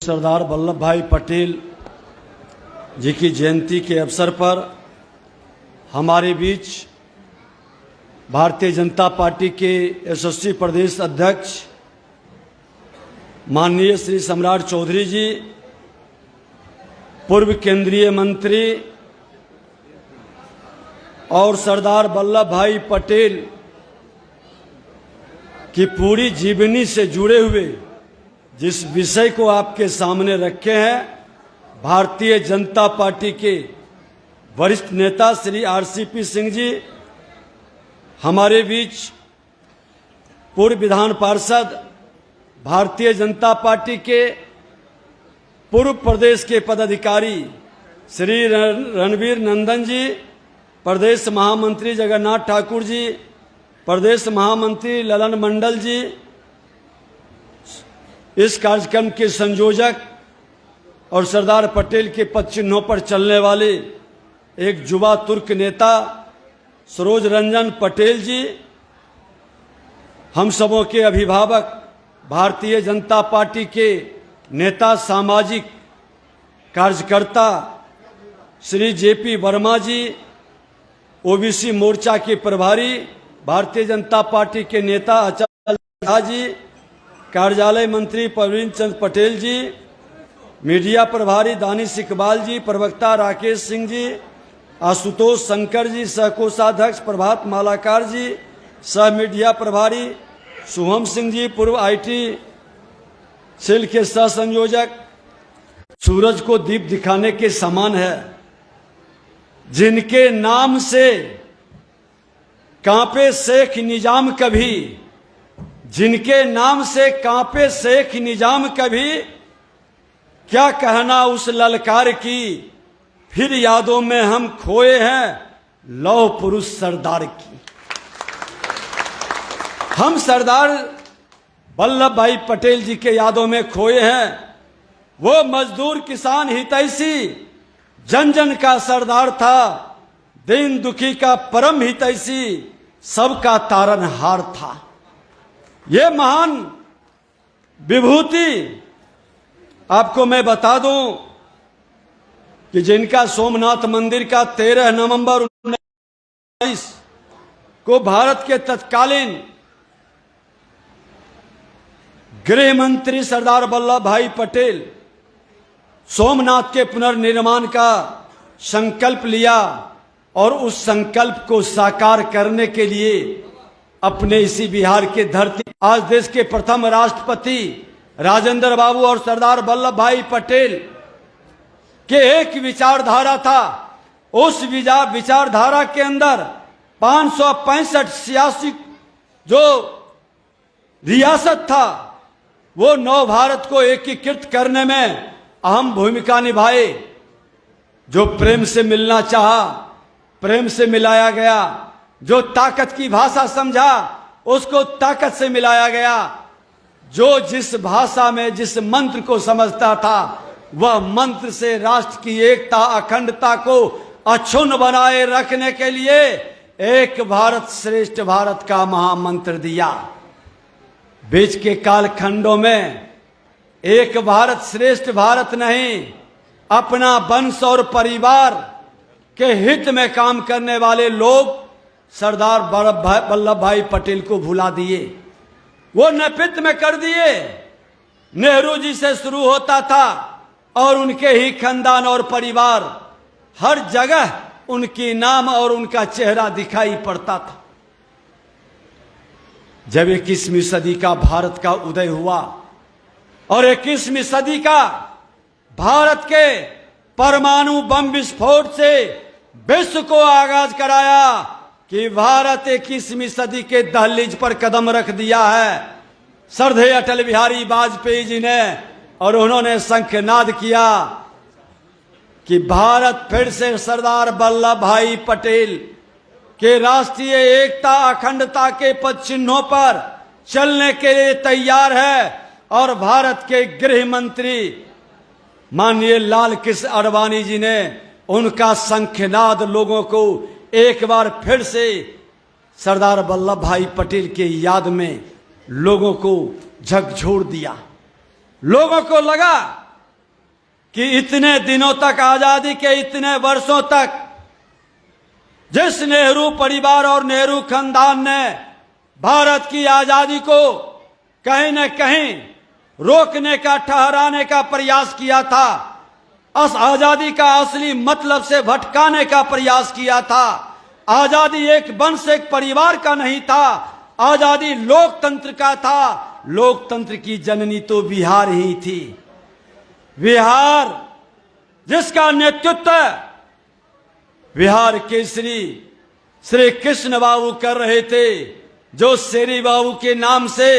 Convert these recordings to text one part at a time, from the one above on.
सरदार वल्लभ भाई पटेल जी की जयंती के अवसर पर हमारे बीच भारतीय जनता पार्टी के यशस्वी प्रदेश अध्यक्ष माननीय श्री सम्राट चौधरी जी, पूर्व केंद्रीय मंत्री और सरदार वल्लभ भाई पटेल की पूरी जीवनी से जुड़े हुए जिस विषय को आपके सामने रखे हैं, भारतीय जनता पार्टी के वरिष्ठ नेता श्री आरसीपी सिंह जी हमारे बीच, पूर्व विधान पार्षद भारतीय जनता पार्टी के पूर्व प्रदेश के पदाधिकारी श्री रणवीर नंदन जी, प्रदेश महामंत्री जगन्नाथ ठाकुर जी, प्रदेश महामंत्री ललन मंडल जी, इस कार्यक्रम के संयोजक और सरदार पटेल के पद चिन्हों पर चलने वाले एक युवा तुर्क नेता सरोज रंजन पटेल जी, हम सबों के अभिभावक भारतीय जनता पार्टी के नेता सामाजिक कार्यकर्ता श्री जेपी वर्मा जी, ओबीसी मोर्चा के प्रभारी भारतीय जनता पार्टी के नेता अचल झा जी, कार्यालय मंत्री प्रवीण चंद्र पटेल जी, मीडिया प्रभारी दानिश इकबाल जी, प्रवक्ता राकेश सिंह जी, आशुतोष शंकर जी, सहकोषाध्यक्ष प्रभात मालाकार जी, सह मीडिया प्रभारी शुभम सिंह जी, पूर्व आईटी सेल के सह संयोजक। सूरज को दीप दिखाने के समान है, जिनके नाम से कांपे शेख निजाम कभी, जिनके नाम से कांपे शेख निजाम कभी, क्या कहना उस ललकार की, फिर यादों में हम खोए हैं लौह पुरुष सरदार की। हम सरदार वल्लभ भाई पटेल जी के यादों में खोए हैं। वो मजदूर किसान हितैषी जन जन का सरदार था, दीन दुखी का परम हितैषी सबका तारनहार था। ये महान विभूति आपको मैं बता दूं कि जिनका सोमनाथ मंदिर का 13 नवंबर 19 को भारत के तत्कालीन गृह मंत्री सरदार वल्लभ भाई पटेल सोमनाथ के पुनर्निर्माण का संकल्प लिया और उस संकल्प को साकार करने के लिए अपने इसी बिहार के धरती आज देश के प्रथम राष्ट्रपति राजेंद्र बाबू और सरदार वल्लभ भाई पटेल के एक विचारधारा था। उस विचारधारा के अंदर 565 सियासी जो रियासत था, वो नव भारत को एकीकृत करने में अहम भूमिका निभाए। जो प्रेम से मिलना चाहा, प्रेम से मिलाया गया। जो ताकत की भाषा समझा, उसको ताकत से मिलाया गया। जो जिस भाषा में जिस मंत्र को समझता था, वह मंत्र से राष्ट्र की एकता अखंडता को अक्षुण्ण बनाए रखने के लिए एक भारत श्रेष्ठ भारत का महामंत्र दिया। बीच के कालखंडों में एक भारत श्रेष्ठ भारत नहीं, अपना वंश और परिवार के हित में काम करने वाले लोग सरदार वल्लभ भाई पटेल को भुला दिए। वो नफित में कर दिए। नेहरू जी से शुरू होता था और उनके ही खानदान और परिवार, हर जगह उनकी नाम और उनका चेहरा दिखाई पड़ता था। जब 21वीं सदी का भारत का उदय हुआ और 21वीं सदी का भारत के परमाणु बम विस्फोट से विश्व को आगाज कराया कि भारत 21वीं सदी के दहलीज पर कदम रख दिया है श्रद्धेय अटल बिहारी वाजपेयी जी ने, और उन्होंने शंखनाद किया कि भारत फिर से सरदार वल्लभ भाई पटेल के राष्ट्रीय एकता अखंडता के पद चिन्हों पर चलने के लिए तैयार है। और भारत के गृह मंत्री माननीय लाल कृष्ण आडवाणी जी ने उनका शंखनाद लोगों को एक बार फिर से सरदार वल्लभ भाई पटेल के याद में लोगों को झकझोर दिया। लोगों को लगा कि इतने दिनों तक, आजादी के इतने वर्षों तक जिस नेहरू परिवार और नेहरू खानदान ने भारत की आजादी को कहीं न कहीं रोकने का, ठहराने का प्रयास किया था, उस आजादी का असली मतलब से भटकाने का प्रयास किया था। आजादी एक वंश, एक परिवार का नहीं था, आजादी लोकतंत्र का था। लोकतंत्र की जननी तो बिहार ही थी। बिहार जिसका नेतृत्व बिहार के श्री कृष्ण बाबू कर रहे थे, जो शेरी बाबू के नाम से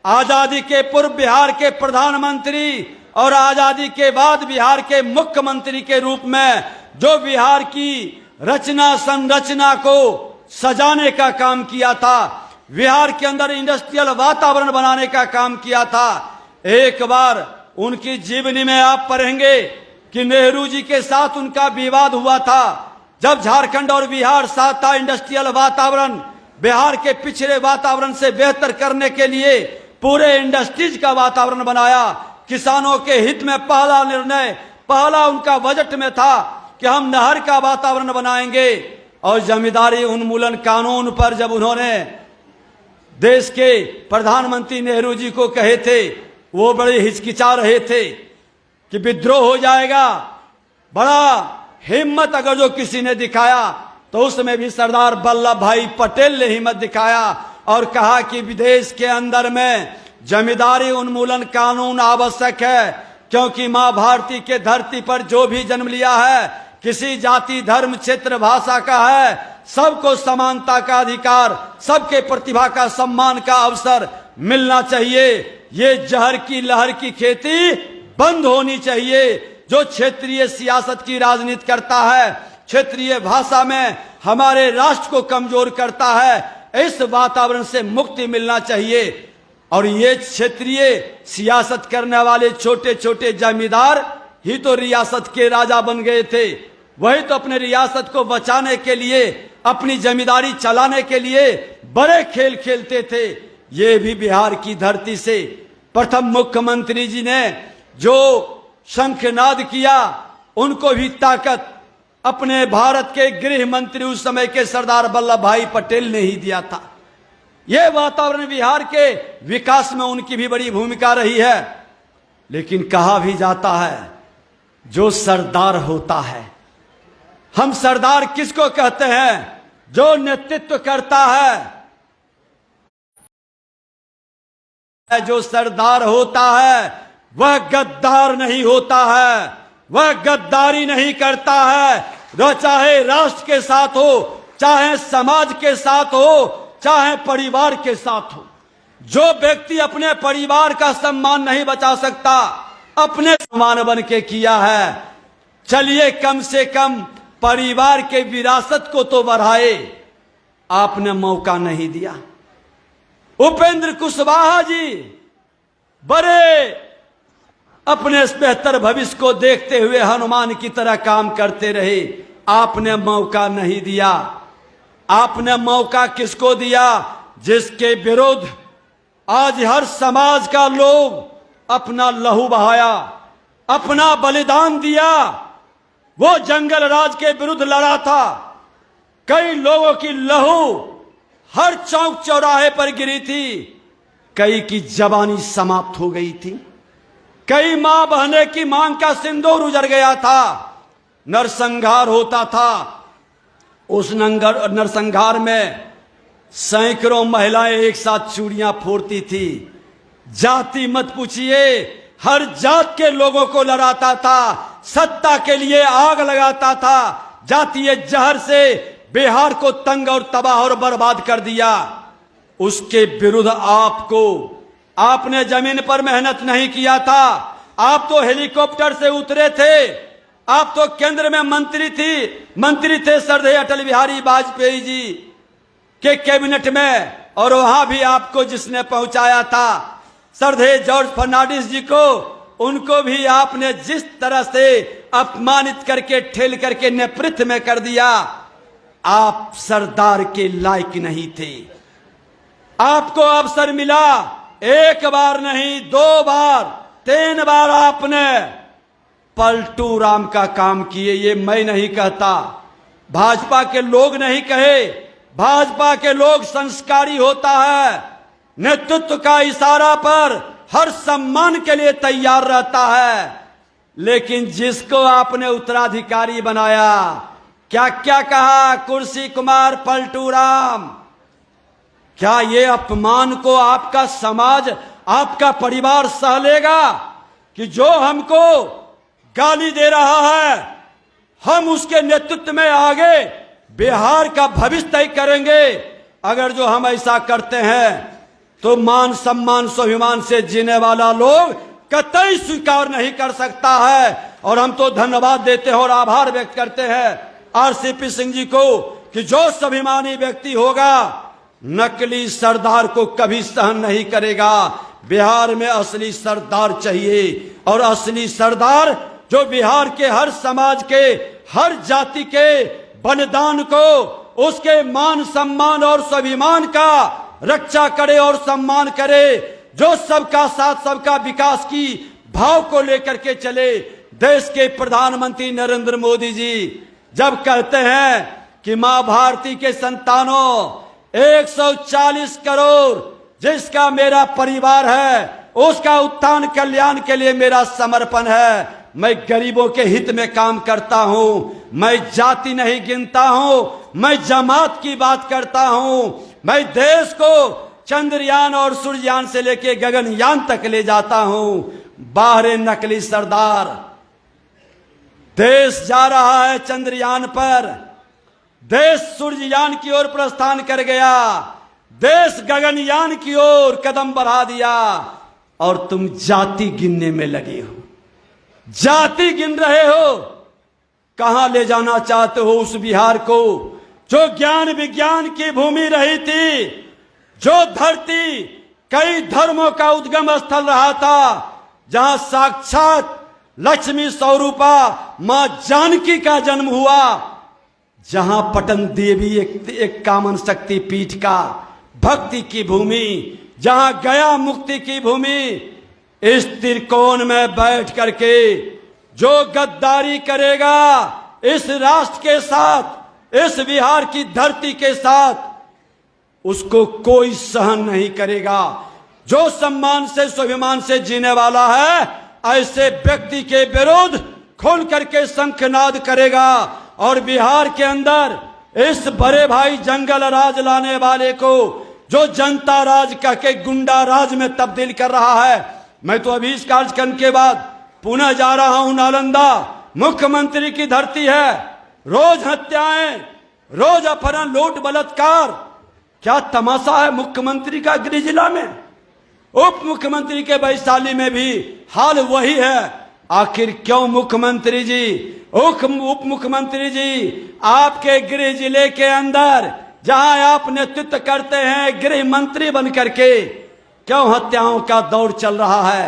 आजादी के पूर्व बिहार के प्रधानमंत्री और आजादी के बाद बिहार के मुख्यमंत्री के रूप में जो बिहार की रचना संरचना को सजाने का काम किया था, बिहार के अंदर इंडस्ट्रियल वातावरण बनाने का काम किया था। एक बार उनकी जीवनी में आप पढ़ेंगे कि नेहरू जी के साथ उनका विवाद हुआ था, जब झारखंड और बिहार साथ था। इंडस्ट्रियल वातावरण, बिहार के पिछड़े वातावरण से बेहतर करने के लिए पूरे इंडस्ट्रीज का वातावरण बनाया। किसानों के हित में पहला निर्णय, पहला उनका बजट में था कि हम नहर का वातावरण बनाएंगे। और जमींदारी उन्मूलन कानून पर जब उन्होंने देश के प्रधानमंत्री नेहरू जी को कहे थे, वो बड़े हिचकिचा रहे थे कि विद्रोह हो जाएगा। बड़ा हिम्मत अगर जो किसी ने दिखाया तो उसमें भी सरदार वल्लभ भाई पटेल ने हिम्मत दिखाया और कहा कि विदेश के अंदर में जमींदारी उन्मूलन कानून आवश्यक है, क्योंकि मां भारती के धरती पर जो भी जन्म लिया है, किसी जाति, धर्म, क्षेत्र, भाषा का है, सबको समानता का अधिकार, सबके प्रतिभा का सम्मान का अवसर मिलना चाहिए। ये जहर की लहर की खेती बंद होनी चाहिए। जो क्षेत्रीय सियासत की राजनीति करता है, क्षेत्रीय भाषा में हमारे राष्ट्र को कमजोर करता है, इस वातावरण से मुक्ति मिलना चाहिए। और ये क्षेत्रीय सियासत करने वाले छोटे छोटे जमींदार ही तो रियासत के राजा बन गए थे। वही तो अपने रियासत को बचाने के लिए, अपनी जमींदारी चलाने के लिए बड़े खेल खेलते थे। ये भी बिहार की धरती से प्रथम मुख्यमंत्री जी ने जो शंखनाद किया, उनको भी ताकत अपने भारत के गृह मंत्री उस समय के सरदार वल्लभ भाई पटेल ने ही दिया था। यह वातावरण बिहार के विकास में उनकी भी बड़ी भूमिका रही है। लेकिन कहा भी जाता है, जो सरदार होता है, हम सरदार किसको कहते हैं? जो नेतृत्व करता है। जो सरदार होता है वह गद्दार नहीं होता है, वह गद्दारी नहीं करता है। वह चाहे राष्ट्र के साथ हो, चाहे समाज के साथ हो, चाहे परिवार के साथ हो। जो व्यक्ति अपने परिवार का सम्मान नहीं बचा सकता, अपने सम्मान बन के किया है, चलिए कम से कम परिवार के विरासत को तो बढ़ाए। आपने मौका नहीं दिया। उपेंद्र कुशवाहा जी बड़े अपने बेहतर भविष्य को देखते हुए हनुमान की तरह काम करते रहे। आपने मौका नहीं दिया। आपने मौका किसको दिया? जिसके विरुद्ध आज हर समाज का लोग अपना लहू बहाया, अपना बलिदान दिया। वो जंगल राज के विरुद्ध लड़ा था। कई लोगों की लहू हर चौक चौराहे पर गिरी थी। कई की जवानी समाप्त हो गई थी। कई मां बहने की मांग का सिंदूर उजड़ गया था। नरसंहार होता था। उस नरसंहार में सैकड़ों महिलाएं एक साथ चूड़ियां फोड़ती थी। जाति मत पूछिए, हर जात के लोगों को लड़ाता था, सत्ता के लिए आग लगाता था। जातीय जहर से बिहार को तंग और तबाह और बर्बाद कर दिया। उसके विरुद्ध आपने जमीन पर मेहनत नहीं किया था। आप तो हेलीकॉप्टर से उतरे थे। आप तो केंद्र में मंत्री थे श्रद्धेय अटल बिहारी वाजपेयी जी के कैबिनेट में, और वहां भी आपको जिसने पहुंचाया था श्रद्धेय जॉर्ज फर्नांडिस जी को, उनको भी आपने जिस तरह से अपमानित करके ठेल करके नेतृत्व में कर दिया। आप सरदार के लायक नहीं थे। आपको अवसर मिला, एक बार नहीं, 2 बार 3 बार आपने पलटू राम का काम किए। ये मैं नहीं कहता, भाजपा के लोग नहीं कहे। भाजपा के लोग संस्कारी होता है, नेतृत्व का इशारा पर हर सम्मान के लिए तैयार रहता है। लेकिन जिसको आपने उत्तराधिकारी बनाया, क्या क्या कहा, कुर्सी कुमार पलटू राम। क्या ये अपमान को आपका समाज, आपका परिवार सह लेगा कि जो हमको गाली दे रहा है, हम उसके नेतृत्व में आगे बिहार का भविष्य तय करेंगे? अगर जो हम ऐसा करते हैं तो मान सम्मान स्वाभिमान से जीने वाला लोग कतई स्वीकार नहीं कर सकता है। और हम तो धन्यवाद देते हैं और आभार व्यक्त करते हैं आरसीपी सिंह जी को कि जो स्वाभिमानी व्यक्ति होगा नकली सरदार को कभी सहन नहीं करेगा। बिहार में असली सरदार चाहिए, और असली सरदार जो बिहार के हर समाज के, हर जाति के बलिदान को, उसके मान सम्मान और स्वाभिमान का रक्षा करे और सम्मान करे, जो सबका साथ सबका विकास की भाव को लेकर के चले। देश के प्रधानमंत्री नरेंद्र मोदी जी जब कहते हैं कि मां भारती के संतानों 140 करोड़ जिसका मेरा परिवार है, उसका उत्थान कल्याण के लिए मेरा समर्पण है। मैं गरीबों के हित में काम करता हूं, मैं जाति नहीं गिनता हूं, मैं जमात की बात करता हूं। मैं देश को चंद्रयान और सूर्ययान से लेके गगनयान तक ले जाता हूं। बाहरे नकली सरदार, देश जा रहा है चंद्रयान पर, देश सूर्ययान की ओर प्रस्थान कर गया, देश गगनयान की ओर कदम बढ़ा दिया, और तुम जाति गिनने में लगे हो, जाति गिन रहे हो। कहां ले जाना चाहते हो उस बिहार को जो ज्ञान विज्ञान की भूमि रही थी, जो धरती कई धर्मों का उद्गम स्थल रहा था, जहां साक्षात लक्ष्मी स्वरूपा मां जानकी का जन्म हुआ, जहां पटन देवी एक कामन शक्ति पीठ का भक्ति की भूमि, जहां गया मुक्ति की भूमि। इस त्रिकोण में बैठ करके जो गद्दारी करेगा इस राष्ट्र के साथ, इस बिहार की धरती के साथ, उसको कोई सहन नहीं करेगा। जो सम्मान से स्वाभिमान से जीने वाला है, ऐसे व्यक्ति के विरुद्ध खोल करके शंखनाद करेगा। और बिहार के अंदर इस बड़े भाई जंगल राज लाने वाले को जो जनता राज कह के गुंडा राज में तब्दील कर रहा है। मैं तो अभी इस कार्यक्रम के बाद पुनः जा रहा हूं नालंदा, मुख्यमंत्री की धरती है, रोज हत्याएं, रोज अपहरण, लूट, बलात्कार। क्या तमाशा है मुख्यमंत्री का गृह जिला में? उप मुख्यमंत्री के वैशाली में भी हाल वही है। आखिर क्यों मुख्यमंत्री जी, उप मुख्यमंत्री जी, आपके गृह जिले के अंदर जहां आप नेतृत्व करते हैं गृह मंत्री बन करके, क्यों हत्याओं का दौर चल रहा है?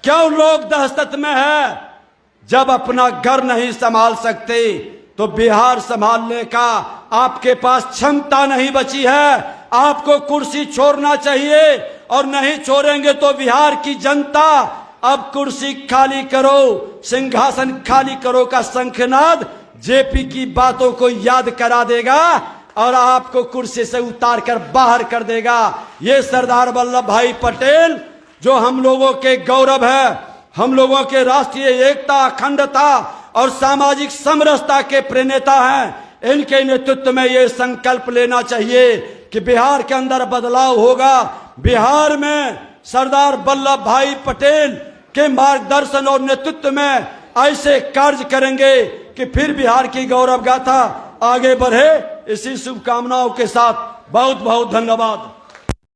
क्यों लोग दहशत में है? जब अपना घर नहीं संभाल सकते तो बिहार संभालने का आपके पास क्षमता नहीं बची है। आपको कुर्सी छोड़ना चाहिए, और नहीं छोड़ेंगे तो बिहार की जनता अब कुर्सी खाली करो, सिंहासन खाली करो का शंखनाद जेपी की बातों को याद करा देगा और आपको कुर्सी से उतार कर बाहर कर देगा। ये सरदार वल्लभ भाई पटेल जो हम लोगों के गौरव है, हम लोगों के राष्ट्रीय एकता, अखंडता और सामाजिक समरसता के प्रणेता हैं। इनके नेतृत्व में ये संकल्प लेना चाहिए कि बिहार के अंदर बदलाव होगा। बिहार में सरदार वल्लभ भाई पटेल के मार्गदर्शन और नेतृत्व में ऐसे कार्य करेंगे कि फिर बिहार की गौरव गाथा आगे बढ़े। इसी शुभकामनाओं के साथ बहुत बहुत धन्यवाद।